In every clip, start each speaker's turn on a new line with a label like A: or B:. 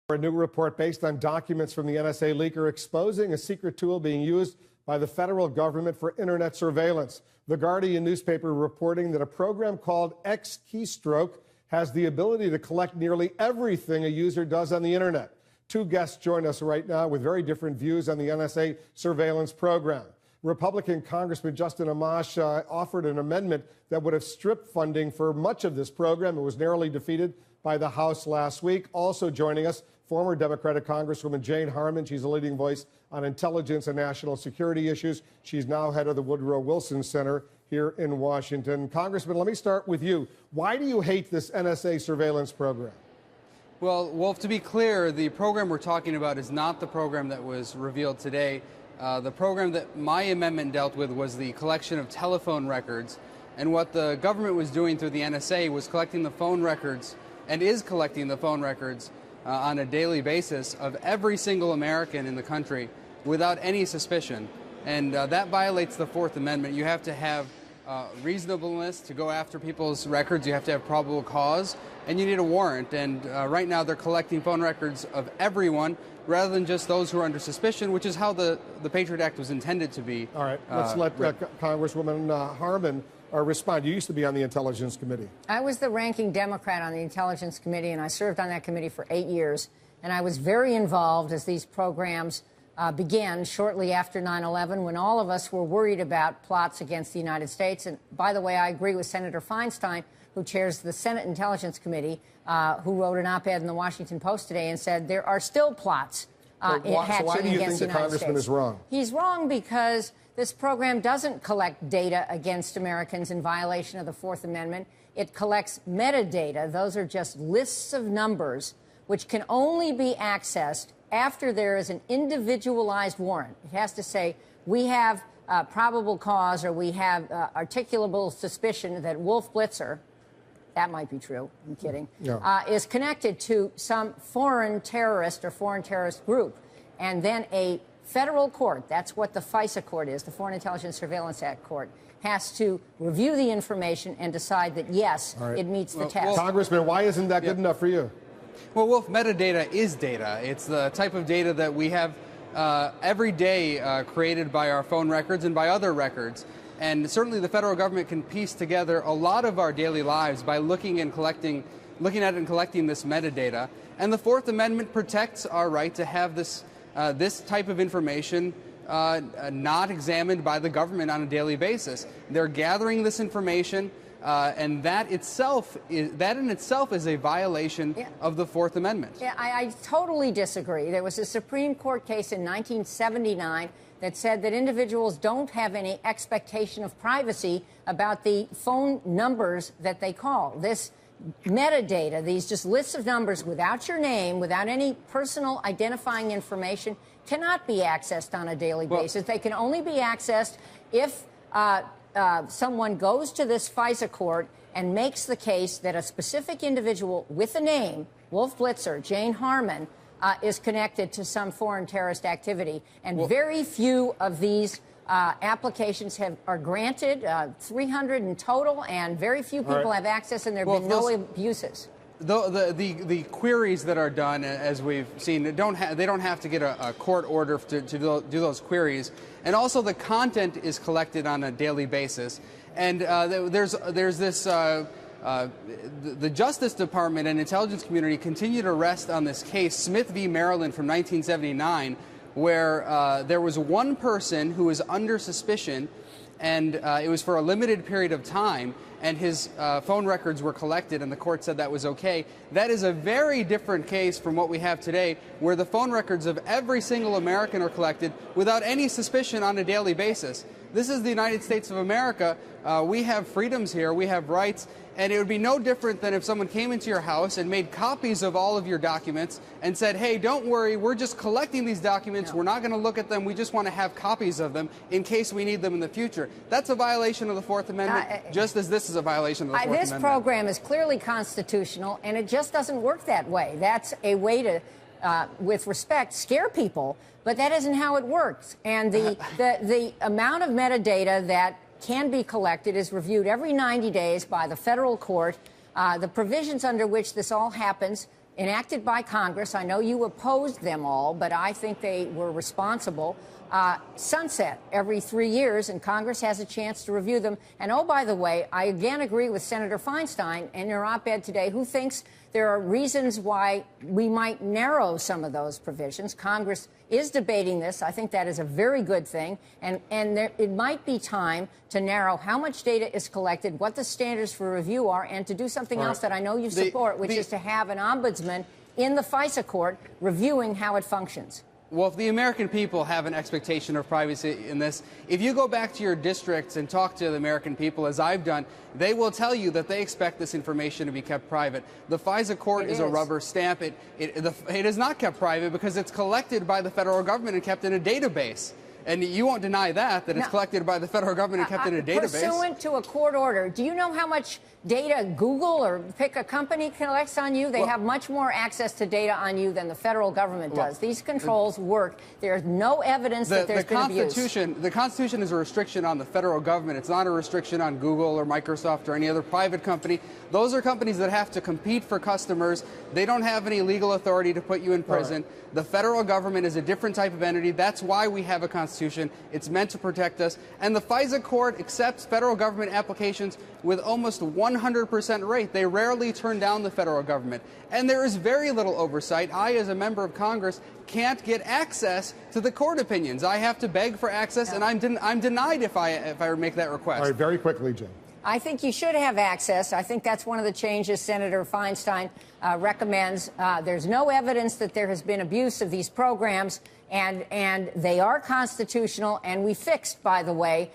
A: A new report based on documents from the NSA leaker exposing a secret tool being used by the federal government for internet surveillance. The Guardian newspaper reporting that a program called X Keystroke has the ability to collect nearly everything a user does on the internet. Two guests join us right now with very different views on the NSA surveillance program. Republican Congressman Justin Amash offered an amendment that would have stripped funding for much of this program. It was narrowly defeated by the House last week. Also joining us, former Democratic Congresswoman Jane Harman. She's a leading voice on intelligence and national security issues. She's now head of the Woodrow Wilson Center here in Washington. Congressman, let me start with you. Why do you hate this NSA surveillance program?
B: Well, Wolf, to be clear, the program we're talking about is not the program that was revealed today. The program that my amendment dealt with was the collection of telephone records. And what the government was doing through the NSA was collecting the phone records, and is collecting the phone records on a daily basis of every single American in the country without any suspicion. And that violates the Fourth Amendment. You have to have reasonableness to go after people's records. You have to have probable cause, and you need a warrant. And right now they're collecting phone records of everyone rather than just those who are under suspicion, which is how the Patriot Act was intended to be.
A: All right, let's let Congresswoman Harman respond. You used to be on the Intelligence Committee.
C: I was the ranking Democrat on the Intelligence Committee, and I served on that committee for 8 years. And I was very involved as these programs began shortly after 9/11, when all of us were worried about plots against the United States. And by the way, I agree with Senator Feinstein, who chairs the Senate Intelligence Committee, who wrote an op-ed in the Washington Post today and said there are still plots hatching against the United States. So why do you think the congressman is wrong? He's wrong because this program doesn't collect data against Americans in violation of the Fourth Amendment. It collects metadata. Those are just lists of numbers which can only be accessed after there is an individualized warrant. It has to say, we have probable cause, or we have articulable suspicion that Wolf Blitzer, that might be true, I'm kidding, is connected to some foreign terrorist or foreign terrorist group. And then a federal court, that's what the FISA court is, the Foreign Intelligence Surveillance Act court, has to review the information and decide that, yes, it meets the test.
A: Congressman, why isn't that good enough for you?
B: Well, Wolf, metadata is data. It's the type of data that we have every day created by our phone records and by other records. And certainly the federal government can piece together a lot of our daily lives by looking at and collecting this metadata. And the Fourth Amendment protects our right to have this type of information not examined by the government on a daily basis. They're gathering this information, and that in itself is a violation of the Fourth Amendment.
C: Yeah, I totally disagree. There was a Supreme Court case in 1979 that said that individuals don't have any expectation of privacy about the phone numbers that they call. This metadata, these just lists of numbers without your name, without any personal identifying information, cannot be accessed on a daily basis. They can only be accessed if someone goes to this FISA court and makes the case that a specific individual with a name, Wolf Blitzer, Jane Harman, is connected to some foreign terrorist activity. And very few of these applications are granted, 300 in total, and very few people have access, and there have been no abuses.
B: The queries that are done, as we've seen, they don't have to get a court order to do those queries, and also the content is collected on a daily basis. And there's this the Justice Department and intelligence community continue to rest on this case, Smith v. Maryland from 1979, where there was one person who was under suspicion, and it was for a limited period of time, and his phone records were collected, and the court said that was okay. That is a very different case from what we have today, where the phone records of every single American are collected without any suspicion on a daily basis. This is the United States of America. We have freedoms here. We have rights. And it would be no different than if someone came into your house and made copies of all of your documents and said, hey, don't worry, we're just collecting these documents. We're not going to look at them. We just want to have copies of them in case we need them in the future. That's a violation of the Fourth Amendment, just as this is a violation of the Fourth Amendment.
C: This program is clearly constitutional, and it just doesn't work that way. That's a way to, with respect, scare people, but that isn't how it works. And the amount of metadata that can be collected is reviewed every 90 days by the federal court. The provisions under which this all happens enacted by Congress. I know you opposed them all, but I think they were responsible. Sunset every 3 years, and Congress has a chance to review them. And oh, by the way, I again agree with Senator Feinstein in your op-ed today, who thinks there are reasons why we might narrow some of those provisions. Congress is debating this. I think that is a very good thing. And it might be time to narrow how much data is collected, what the standards for review are, and to do something else that I know you support, which is to have an ombudsman in the FISA court reviewing how it functions.
B: Well, if the American people have an expectation of privacy in this, if you go back to your districts and talk to the American people, as I've done, they will tell you that they expect this information to be kept private. The FISA court is a rubber stamp. It is not kept private because it's collected by the federal government and kept in a database. And you won't deny that it's collected by the federal government and kept in a database.
C: Pursuant to a court order. Do you know how much data Google or pick a company collects on you? They have much more access to data on you than the federal government does. These controls work. There's no evidence that there's been abuse.
B: The Constitution is a restriction on the federal government. It's not a restriction on Google or Microsoft or any other private company. Those are companies that have to compete for customers. They don't have any legal authority to put you in prison. Right. The federal government is a different type of entity. That's why we have a Constitution. It's meant to protect us. And the FISA court accepts federal government applications with almost 100% rate. They rarely turn down the federal government. And there is very little oversight. I, as a member of Congress, can't get access to the court opinions. I have to beg for access, and I'm denied if I make that request.
A: All right, very quickly, Jim.
C: I think you should have access. I think that's one of the changes Senator Feinstein recommends. There's no evidence that there has been abuse of these programs, and they are constitutional. And we fixed, by the way,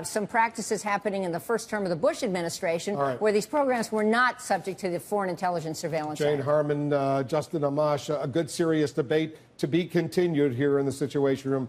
C: some practices happening in the first term of the Bush administration where these programs were not subject to the Foreign Intelligence Surveillance Act.
A: Jane Harman, Justin Amash, a good, serious debate to be continued here in the Situation Room.